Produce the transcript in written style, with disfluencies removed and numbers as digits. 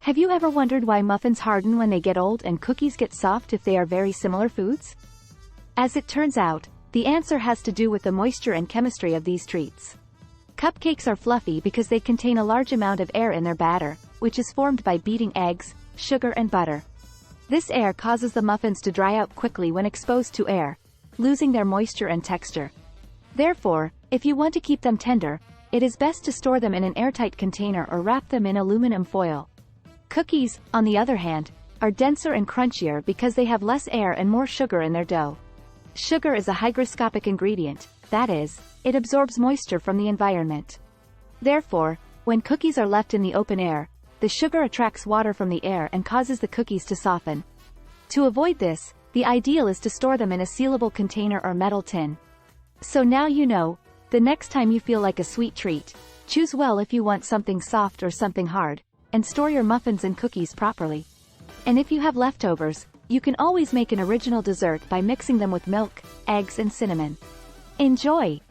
Have you ever wondered why muffins harden when they get old and cookies get soft if they are very similar foods? As it turns out, the answer has to do with the moisture and chemistry of these treats. Cupcakes are fluffy because they contain a large amount of air in their batter, which is formed by beating eggs, sugar and butter. This air causes the muffins to dry out quickly when exposed to air, losing their moisture and texture. Therefore, if you want to keep them tender, it is best to store them in an airtight container or wrap them in aluminum foil. Cookies, on the other hand, are denser and crunchier because they have less air and more sugar in their dough. Sugar is a hygroscopic ingredient, that is, it absorbs moisture from the environment. Therefore, when cookies are left in the open air, the sugar attracts water from the air and causes the cookies to soften. To avoid this, the ideal is to store them in a sealable container or metal tin. So now you know, the next time you feel like a sweet treat, choose well if you want something soft or something hard, and store your muffins and cookies properly. And if you have leftovers, you can always make an original dessert by mixing them with milk, eggs and cinnamon. Enjoy!